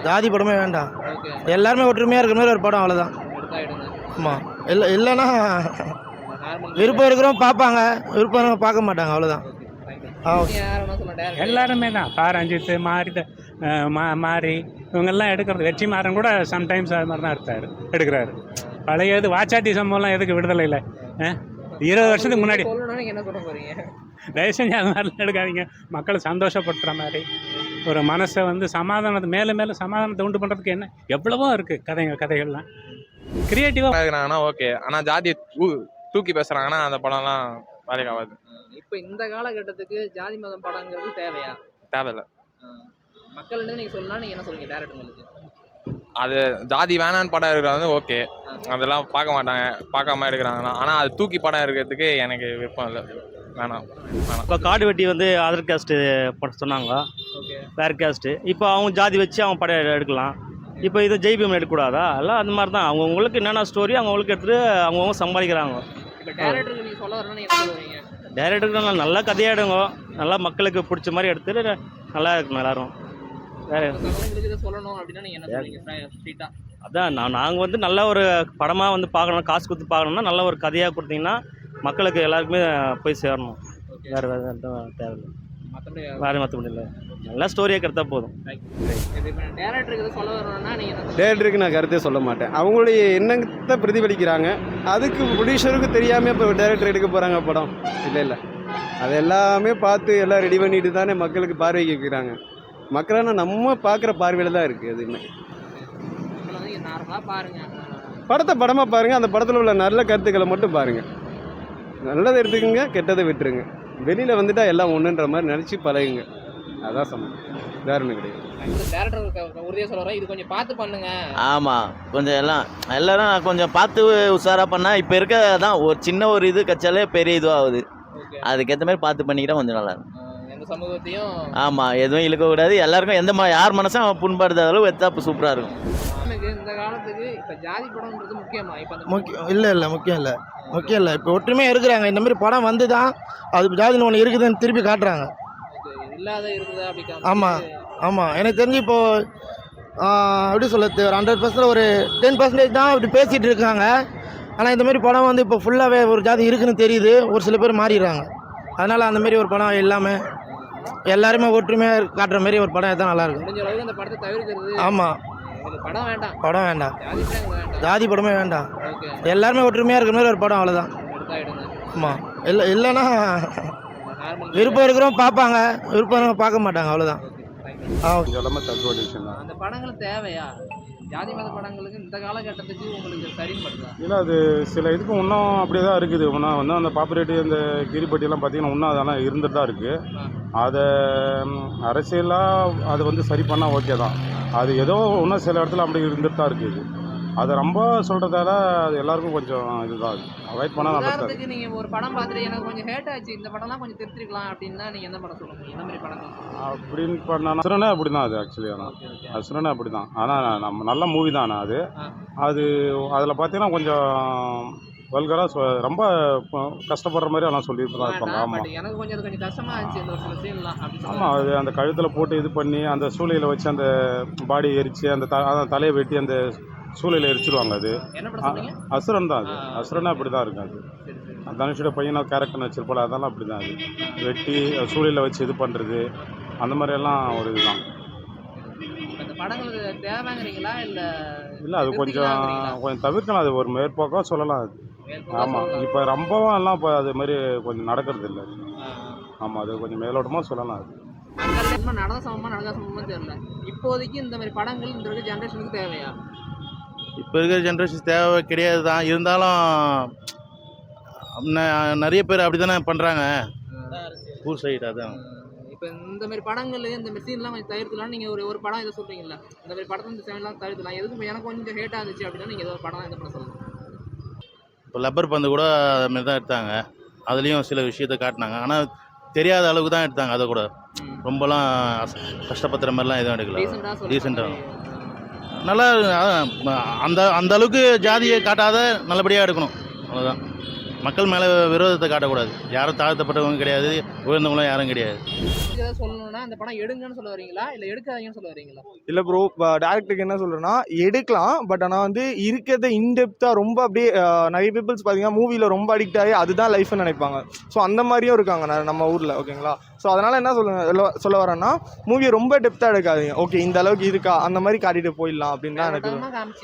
ஜாதி படமே வேண்டாம். ஓகே. எல்லாருமே ஒற்றுமையாக இருக்கிற மாதிரி ஒரு படம், அவ்வளோதான். எடுத்தா எடுங்க. ஆமாம். இல்லைன்னா நார்மல். விருப்பம் இருக்கிறவங்க பார்ப்பாங்க, விருப்பம் இருக்கிறவங்க பார்க்க மாட்டாங்க, அவ்வளோதான். ஓகே. Thank you. ஆ. நீங்க யாரெல்லாம் சொல்ல டேரக்டர்? எல்லாருமே தான். ரஞ்சித் மாரி இவங்கெல்லாம் எடுக்கிறது. வெற்றிமாறன் கூட சம்டைம்ஸ் அது மாதிரி தான் எடுக்கிறாரு. பழைய இது வாச்சாத்தி சம்பவம்லாம் எதுக்கு விடுதலை இல்லை? 20 வருஷத்துக்கு முன்னாடி. சொல்லணும்னா நீங்க என்ன சொல்ல போறீங்க? தயவு செஞ்சு அது மாதிரிலாம் எடுக்காதீங்க. மக்களை சந்தோஷப்படுத்துகிற மாதிரி ஒரு மனசை வந்து சமாதானத்தை மேலே மேலே சமாதானத்தை உண்டு பண்ணுறதுக்கு என்ன எவ்வளவோ இருக்குது கதைகள்லாம் கிரியேட்டிவாக இருக்கிறாங்கன்னா ஓகே. ஆனால் ஜாதி தூக்கி பேசுகிறாங்கன்னா அந்த படம்லாம் வேலைக்கு ஆகாது. இப்போ இந்த காலகட்டத்துக்கு ஜாதி மதம் படங்கிறது தேவையா? தேவையில்லை. மக்கள் நீங்க சொல்லலாம், நீங்க என்ன சொல்றீங்க டேரக்டர்களுக்கு? அது ஜாதி வேணான்னு படம் இருக்கிறது ஓகே, அதெல்லாம் பார்க்க மாட்டாங்க, பார்க்காம எடுக்கிறாங்கன்னா. ஆனால் அது தூக்கி படம் இருக்கிறதுக்கு எனக்கு விருப்பம் இல்லை, வேணாம். இப்போ காடு வெட்டி வந்து அதர் காஸ்ட்டு படம் சொன்னாங்க, ஓகே. வேறு காஸ்ட்டு. இப்போ அவங்க ஜாதி வச்சு அவங்க படம் எடுக்கலாம். இப்போ இது ஜெய்பீம் எடுக்கக்கூடாதா? எல்லாம் அந்த மாதிரி தான். அவங்கவுங்களுக்கு என்னென்ன ஸ்டோரி அவங்களுக்கு எடுத்துகிட்டு அவங்கவுங்க சம்பாதிக்கிறாங்க. இப்போ டேரக்டருக்கு நீங்க சொல்ல வரணும்னா நீங்க என்ன சொல்றீங்க? டேரக்டருக்கு நல்லா கதையாக எடுங்க, நல்லா மக்களுக்கு பிடிச்ச மாதிரி எடுத்துட்டு நல்லா இருக்கணும் எல்லாரும். வேறு தமிழர்களுக்கு இதை சொல்லணும் அப்படின்னா நீங்க என்ன சொல்றீங்க ஸ்ட்ரீட்டா? அதான் நாங்கள் வந்து நல்ல ஒரு படமாக வந்து பார்க்கணும், காசு கொடுத்து பார்க்கணும்னா நல்ல ஒரு கதையாக கொடுத்தீங்கன்னா மக்களுக்கு எல்லாருக்குமே போய் சேரணும். வேறு தேவையில்லை, மற்றபடி இல்லை. நல்லா ஸ்டோரியாக கிடைத்தா போதும். டேரக்டருக்கு இதை சொல்ல வரணும்னா நீங்க என்ன சொல்றீங்க? டேரக்டருக்கு நான் கருத்தே சொல்ல மாட்டேன். அவங்களுடைய எண்ணத்தை பிரதிபலிக்கிறாங்க. அதுக்கு ப்ரொடியூசருக்கு தெரியாமல் இப்போ டேரக்டர் எடுக்க போகிறாங்க படம். இல்லை அது எல்லாமே பார்த்து எல்லாம் ரெடி பண்ணிட்டு தானே மக்களுக்கு பார்வைக்கு வைக்கிறாங்க. மக்களான நம்ம பார்க்குற பார்வையில் தான் இருக்குது. எதுவுமே நார்மலாக பாருங்க, படத்தை படமாக பாருங்கள். அந்த படத்தில் உள்ள நல்ல கருத்துக்களை மட்டும் பாருங்கள். நல்லதை எடுத்துக்கோங்க, கெட்டதை விட்டுருங்க. வெளியில் வந்துட்டால் எல்லாம் ஒன்றுன்ற மாதிரி நினச்சி பழகுங்க. அதான் சம்பளம், வேற ஒன்றும் கிடையாது. டேரக்டர் உறுதியாக சொல்கிறேன், இது கொஞ்சம் பார்த்து பண்ணுங்க. ஆமாம், கொஞ்சம் எல்லாரும் கொஞ்சம் பார்த்து உஷாராக பண்ணால் இப்போ தான் ஒரு சின்ன ஒரு இது கச்சாலே பெரிய இதுவாக ஆகுது. அதுக்கேற்ற மாதிரி பார்த்து பண்ணிக்கிட்டால் கொஞ்சம் நல்லா இருக்கும். எந்த சமூகத்தையும் ஆமாம், எதுவும் இழுக்கக்கூடாது. எல்லாருக்கும் யார் மனசும் புண்படுத்த அளவு எடுத்தா சூப்பராக இருக்கும். இந்த காலத்துக்கு இப்போ ஜாதி படம்ன்றது முக்கியமா? இப்போ முக்கியம் இல்லை, முக்கியம் இல்லை. இப்போ ஒற்றுமையாக இருக்கிறாங்க. இந்த மாதிரி படம் வந்து தான் அது ஜாதின்னு ஒன்று இருக்குதுன்னு திருப்பி காட்டுறாங்க. இல்லாத இருக்குதா அப்படி? ஆமாம். எனக்கு தெரிஞ்சு இப்போது எப்படி சொல்லுறது, ஒரு 100% ஒரு 10% தான் அப்படி பேசிகிட்டு இருக்காங்க. ஆனால் இந்த மாதிரி படம் வந்து இப்போ ஃபுல்லாகவே ஒரு ஜாதி இருக்குதுன்னு தெரியுது. ஒரு சில பேர் மாறிடுறாங்க. அதனால் அந்த மாதிரி ஒரு படம் இல்லாமல் எல்லாருமே ஒற்றுமையாக காட்டுற மாதிரி ஒரு படம் எடுத்தால் நல்லாயிருக்கும். முடிஞ்ச அளவுக்கு அந்த படத்தை தவிர்க்கிறது. ஆமாம், படம் வேண்டாம். ஜாதி படமே வேண்டாம். ஓகே. எல்லாருமே ஒற்றுமையாக இருக்கிற மாதிரி ஒரு படம், அவ்வளோதான். எடுத்தா எடுங்க. ஆமாம். இல்லைன்னா நார்மல். விருப்பம் இருக்கிறவங்க பார்ப்பாங்க, விருப்பம் இருக்கிறவங்க பார்க்க மாட்டாங்க, அவ்வளோதான். எல்லாமே தத்துவ விஷயம் தான். அந்த படங்கள் தேவையா? ஜாதி மத படங்களுக்கு இந்த காலகட்டத்துக்கு உங்களுக்கு சரிப்படுதா? இல்லை, அது சில இதுக்கு இன்னும் அப்படியே தான் இருக்குது. இன்னும் வந்து அந்த பாப்புலேட்டி, அந்த கிரிப்பட்டியெல்லாம் பார்த்திங்கன்னா இன்னும் அதெல்லாம் இருந்துட்டு தான் இருக்குது. அதை அரசியலாக அது வந்து சரி பண்ணால் ஓகே தான். அது ஏதோ இன்னும் சில இடத்துல அப்படி இருந்துட்டு தான் இருக்குது. அதை ரொம்ப சொல்கிறதால அது எல்லாருக்கும் கொஞ்சம் இதுதான், அவாய்ட் பண்ணால் நல்லா இருக்கும். உதாரணத்துக்கு நீங்கள் ஒரு படம் பார்த்துட்டு எனக்கு கொஞ்சம் ஹேட் ஆச்சு, இந்த படம்லாம் கொஞ்சம் திருத்திருக்கலாம் அப்படின்னா நீங்கள் எந்த படம் சொல்லுங்கள்? எந்த மாதிரி படம் அப்படின்னு பண்ணால் அசுரனே அப்படி தான். அது ஆக்சுவலி அசுரனே அப்படி தான். ஆனால் நம்ம நல்ல மூவி தானே அது. அதில் பார்த்தீங்கன்னா கொஞ்சம் வல்கராக ரொம்ப கஷ்டப்படுற மாதிரி எல்லாம் சொல்லிட்டு தான் இருப்பாங்க. ஆமாம், எனக்கு கொஞ்சம் கஷ்டமாக இருந்துச்சு இந்த ஒரு சீன்லாம். ஆமாம், அது அந்த கழுத்தில் போட்டு இது பண்ணி அந்த சூளையில் வச்சு அந்த பாடி எரித்து அந்த தலையை வெட்டி அந்த சூளையில் எரிச்சிருவாங்க. அது அசுரன் தான். அது அசுரனா அப்படி தான் இருக்கும். அது தனுஷோட பையனா கேரக்டர் வச்சிருப்போல, அதெல்லாம் அப்படி தான். அது வெட்டி சூளையில் வச்சு இது பண்ணுறது அந்த மாதிரியெல்லாம் ஒரு இதுதான். இல்லை, அது கொஞ்சம் தவிர்க்கலாம். அது ஒரு மேற்போக்காக சொல்லலாம். அது ஆமாம், இப்போ ரொம்பவும் எல்லாம் இப்போ அது மாதிரி கொஞ்சம் நடக்கிறது இல்லை. ஆமாம், அது கொஞ்சம் மேலோட்டமாக சொல்லலாம். அது நடந்த சமமாக தெரியல. இப்போதைக்கு இந்த மாதிரி படங்கள் இந்த ஜென்ரேஷனுக்கு தேவையா? இப்போ இருக்கிற ஜென்ரேஷன் தேவை கிடையாது தான். இருந்தாலும் நிறைய பேர் அப்படி தானே பண்ணுறாங்க ஊர் சைடு. அதான் இப்போ இந்த மாதிரி படங்கள், இந்த மாதிரி சீன்லாம் கொஞ்சம் தவிர்த்துலாம். நீங்கள் ஒரு படம் இதை சொல்கிறீங்களா, இந்த மாதிரி படத்தை இந்த சீன்லாம் தவிர்த்துலாம், எதுக்கும் எனக்கு கொஞ்சம் ஹேட்டாக இருந்துச்சு அப்படின்னா நீங்கள் ஏதோ படம் எந்த படம் சொல்லுங்கள்? இப்போ லப்பர் பந்து கூட அதுமாரி தான் எடுத்தாங்க. அதுலேயும் சில விஷயத்தை காட்டினாங்க. ஆனால் தெரியாத அளவுக்கு தான் எடுத்தாங்க. அதை கூட ரொம்பலாம் கஷ்டப்படுத்துகிற மாதிரிலாம் எதுவும் எடுக்கல. டீசெண்டாக நல்லா அந்த அளவுக்கு ஜாதியை காட்டாத நல்லபடியாக எடுக்கணும், அவ்வளோதான். மக்கள் மேலே விரோதத்தை காட்டக்கூடாது. யாரும் தாழ்த்தப்பட்டவங்க கிடையாது, உயர்ந்தவங்களும் யாரும் கிடையாது. ஏதாவது சொல்லணும்னா அந்த படம் எடுங்கன்னு சொல்ல வரீங்களா இல்லை எடுக்காதீங்கன்னு சொல்ல வரீங்களா? இல்லை ப்ரோ, டேரக்டருக்கு என்ன சொல்கிறேன்னா எடுக்கலாம், பட் ஆனால் வந்து இருக்கிறத இன்டெப்த்தாக ரொம்ப அப்படியே நிறைய பீப்புள்ஸ் பார்த்தீங்கன்னா மூவியில் ரொம்ப அடிக்ட் ஆகி அதுதான் லைஃப்னு நினைப்பாங்க. ஸோ அந்த மாதிரியும் இருக்காங்க நம்ம ஊரில். ஓகேங்களா? ஸோ அதனால் என்ன சொல்ல வரேன்னா மூவியை ரொம்ப டெப்த்தாக எடுக்காதீங்க. ஓகே இந்த அளவுக்கு இருக்கா அந்த மாதிரி காட்டிட்டு போயிடலாம் அப்படின்னு தான் எனக்கு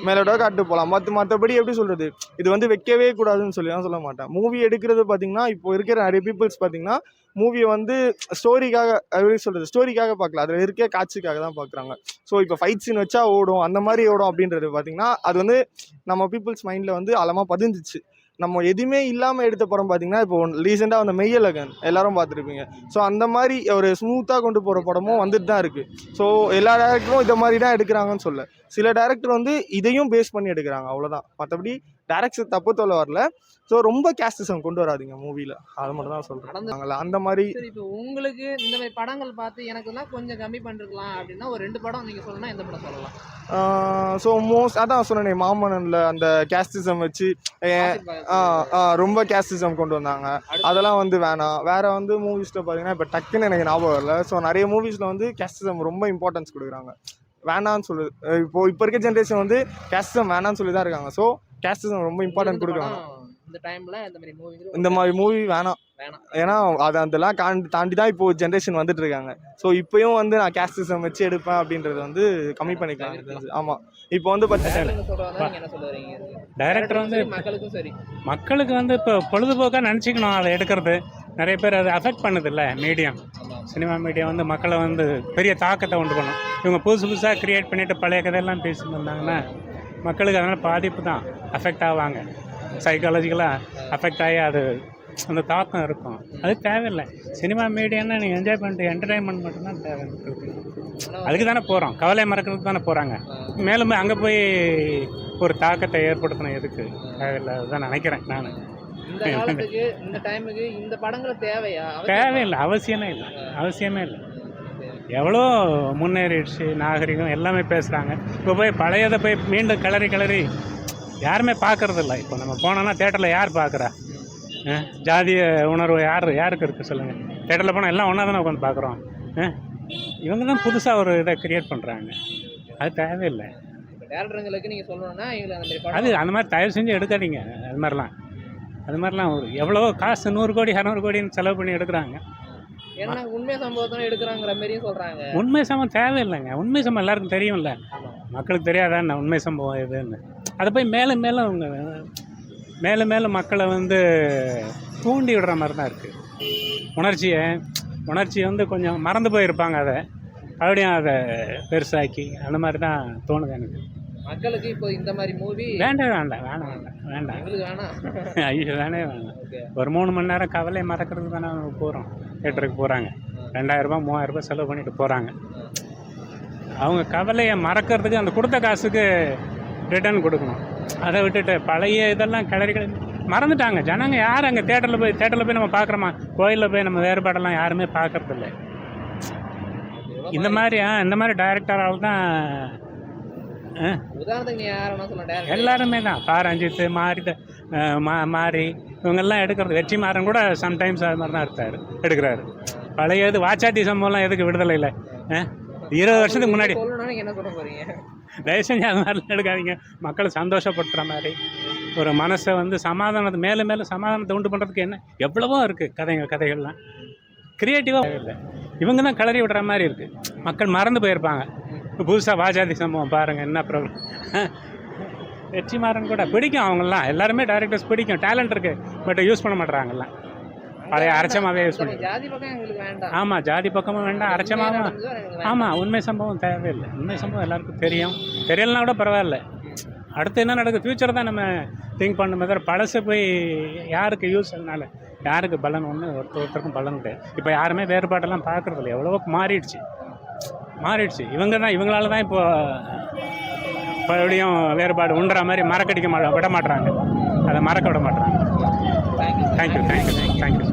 மேலோட காட்டிட்டு போகலாம். மற்றபடி எப்படி சொல்கிறது, இது வந்து வைக்கவே கூடாதுன்னு சொல்லி தான் சொல்ல மாட்டேன். மூவி எடுக்கிறது பார்த்தீங்கன்னா இப்போ இருக்கிற நிறைய பீப்புள்ஸ் பார்த்தீங்கன்னா மூவியை வந்து ஸ்டோரிக்காக எப்படி சொல்கிறது ஸ்டோரிக்காக பார்க்கல, அதில் இருக்க காட்சிக்காக தான் பார்க்குறாங்க. ஸோ இப்போ ஃபைட் சீன் வச்சா ஓடும் அந்த மாதிரி ஓடும் அப்படின்றது பார்த்தீங்கன்னா அது வந்து நம்ம பீப்புள்ஸ் மைண்டில் வந்து ஆழமாக பதிஞ்சிச்சு. நம்ம எதுவுமே இல்லாமல் எடுத்த படம் பார்த்தீங்கன்னா இப்போ ரீசெண்டாக வந்த மெய்யழகன் எல்லாரும் பார்த்துருப்பீங்க. ஸோ அந்த மாதிரி ஒரு ஸ்மூத்தாக கொண்டு போகிற படமும் வந்துட்டு தான் இருக்குது. ஸோ எல்லா டேரக்டரும் இதை மாதிரி தான் எடுக்கிறாங்கன்னு சொல்ல, சில டேரக்டர் வந்து இதையும் பேஸ் பண்ணி எடுக்கிறாங்க, அவ்வளோதான். மற்றபடி டேரக்டர் தப்பு சொல்ல வரல. ஸோ ரொம்ப கேஸ்டிசம் கொண்டு வராதிங்க மூவியில், அது மட்டும் தான் சொல்கிறாங்களா அந்த மாதிரி. சரி, இப்போ உங்களுக்கு இந்த மாதிரி படங்கள் பார்த்து எனக்குலாம் கொஞ்சம் கம்மி பண்ணிருக்கலாம் அப்படின்னா ஒரு 2 படம் நீங்கள் சொல்லணும்னா எந்த படம் சொல்லலாம்? ஸோ அதான் சொன்னேனே மாமன்னனில் அந்த கேஸ்டிசம் வச்சு ரொம்ப கேஸ்டிசம் கொண்டு வந்தாங்க, அதெல்லாம் வந்து வேணாம். வேறு வந்து மூவிஸில் பார்த்தீங்கன்னா இப்போ டக்குன்னு எனக்கு ஞாபகம் வரல. ஸோ நிறைய மூவிஸில் வந்து கேஸ்டிசம் ரொம்ப இம்பார்ட்டன்ஸ் கொடுக்குறாங்க, வேணான்னு சொல்லுது. இப்போ இருக்க ஜென்ரேஷன் வந்து கேஸ்டிசம் வேணான்னு சொல்லி தான் இருக்காங்க. ஸோ கேஸ்டிசம் ரொம்ப இம்பார்ட்டன்ட் கொடுக்குறாங்க. இந்த மாதிரி மூவி வேணாம், ஏன்னா அதெல்லாம் தாண்டி தான் இப்போ ஜென்ரேஷன் வந்துட்டு இருக்காங்க. ஸோ இப்போயும் வந்து நான் கேஸ்டிசம் வச்சு எடுப்பேன் அப்படின்றது வந்து கம்மி பண்ணிக்கலாம். ஆமாம், இப்போ வந்து டைரக்டர் வந்து மக்களுக்கு வந்து இப்போ பொழுதுபோக்காக நினச்சிக்கணும் அதை எடுக்கிறது. நிறைய பேர் அதை அஃபெக்ட் பண்ணுதில்ல மீடியம், சினிமா மீடியம் வந்து மக்களை வந்து பெரிய தாக்கத்தை உண்டு பண்ணும். இவங்க புதுசாக க்ரியேட் பண்ணிவிட்டு பழைய கதையெல்லாம் பேசிட்டு வந்தாங்கன்னா மக்களுக்கு அதனால் பாதிப்பு தான், அஃபெக்ட் ஆவாங்க, சைக்காலஜிக்கலாக அஃபெக்ட் ஆகி அது அந்த தாக்கம் இருக்கும். அது தேவையில்லை. சினிமா மீடியான்னா நீங்கள் என்ஜாய் பண்ணிட்டு என்டர்டைன்மெண்ட் மட்டும்தான் தேவை. அதுக்கு தானே போகிறோம், கவலை மறக்கிறதுக்கு தானே போகிறாங்க. மேலும் அங்கே போய் ஒரு தாக்கத்தை ஏற்படுத்தணும் எதுக்கு? தேவையில்லை, அதுதான் நினைக்கிறேன் நான். இந்த படங்கள் தேவையில்லை, அவசியமே இல்லை. எவ்வளோ முன்னேறிடுச்சு, நாகரிகம் எல்லாமே பேசுகிறாங்க. இப்போ போய் பழையதை போய் மீண்டும் கிளறி யாருமே பார்க்குறதில்ல. இப்போ நம்ம போனோன்னா தேட்டரில் யார் பார்க்குறா? ஜாதிய உணர்வு யாருக்கு இருக்குது சொல்லுங்கள்? தேட்டரில் போனால் எல்லாம் ஒன்றா தானே உட்காந்து பார்க்குறோம். இவங்க தான் புதுசாக ஒரு இதை க்ரியேட் பண்ணுறாங்க, அது தேவையில்லை. அது அந்த மாதிரி தயவு செஞ்சு எடுக்காதீங்க. அது மாதிரிலாம் ஒரு எவ்வளோ காசு 100 கோடி 200 கோடின்னு செலவு பண்ணி எடுக்கிறாங்க. உண்மை சம்பவத்தை எடுக்கிறாங்கிற மாதிரியும் சொல்கிறாங்க. உண்மை சம்பவம் தேவையில்லைங்க. உண்மை சம்பவம் எல்லாருக்கும் தெரியும்ல, மக்களுக்கு தெரியாதான் உண்மை சம்பவம் எதுன்னு. அதை போய் மேலும் மக்களை வந்து தூண்டி விடுற மாதிரி தான் இருக்குது. உணர்ச்சியை வந்து கொஞ்சம் மறந்து போயிருப்பாங்க, அதை அப்படியும் அதை பெருசாக்கி அந்த மாதிரி தான் தோணுது எனக்கு. மக்களுக்கு இப்போ இந்த மாதிரி மூவி வேண்டாம். ஐயோ வேணாம். ஒரு 3 மணி நேரம் கவலை மறக்கிறதுக்கு தானே போகிறோம், தேட்டருக்கு போகிறாங்க. 2000 ரூபா 3000 ரூபா செலவு பண்ணிட்டு போகிறாங்க. அவங்க கவலையை மறக்கிறதுக்கு அந்த கொடுத்த காசுக்கு ரிட்டர்ன் கொடுக்கணும். அதை விட்டுட்டு பழைய இதெல்லாம் கிளறி மறந்துட்டாங்க ஜனங்க. யார் அங்கே தேட்டரில் போய் நம்ம பார்க்குறோமா? கோயிலில் போய் நம்ம வேறுபாடெல்லாம் யாருமே பார்க்கறதில்ல. இந்த மாதிரி டைரக்டரால் தான் எல்லாருமே தான். ரஞ்சித் மாரி இவங்கெல்லாம் எடுக்கிறது. வெற்றிமாறன் கூட சம்டைம்ஸ் அது மாதிரி தான் எடுக்கிறாரு. பழைய வாச்சாத்தி சம்பவம்லாம் எதுக்கு விடுதலை இல்லை? 20 வருஷத்துக்கு முன்னாடி தயவு செஞ்சு அது மாதிரிலாம் எடுக்காதீங்க. மக்களை சந்தோஷப்படுத்துகிற மாதிரி ஒரு மனசை வந்து மேலும் சமாதானத்தை உண்டு பண்ணுறதுக்கு எவ்வளவோ இருக்குது கதைகள்லாம் க்ரியேட்டிவாக இல்லை. இவங்க தான் கிளறி விடுற மாதிரி இருக்குது. மக்கள் மறந்து போயிருப்பாங்க. இப்போ புதுசாக வாஜாதி சம்பவம் பாருங்கள், என்ன ப்ராப்ளம். வெற்றிமாறன் கூட பிடிக்கும், அவங்கெல்லாம் எல்லாருமே டைரக்டர்ஸ் பிடிக்கும், டேலண்ட் இருக்குது. பட் யூஸ் பண்ண மாட்டுறாங்கல்லாம். பழைய அரைச்சமாகவே யூஸ் பண்ணி. ஆமாம், ஜாதி பக்கமும் வேண்டாம், அரைச்சமாகவும். ஆமாம், உண்மை சம்பவம் தேவையில்லை. உண்மை சம்பவம் எல்லாருக்கும் தெரியலனா கூட பரவாயில்ல. அடுத்து என்ன நடக்குது, ஃப்யூச்சர் தான் நம்ம திங்க் பண்ணுமே தவிர பழசை போய் யாருக்கு யூஸ், அதனால யாருக்கு பலன் ஒருத்தருக்கும் பலன் கிடையாது. இப்போ யாருமே வேறுபாடெல்லாம் பார்க்குறதில்ல, எவ்வளவோ மாறிடுச்சு. இவங்களால தான் இப்போ மறுபடியும் வேறுபாடு உண்டுற மாதிரி விட மாட்டுறாங்க. அதை மறக்க விட மாட்டுறாங்க. தேங்க்யூ.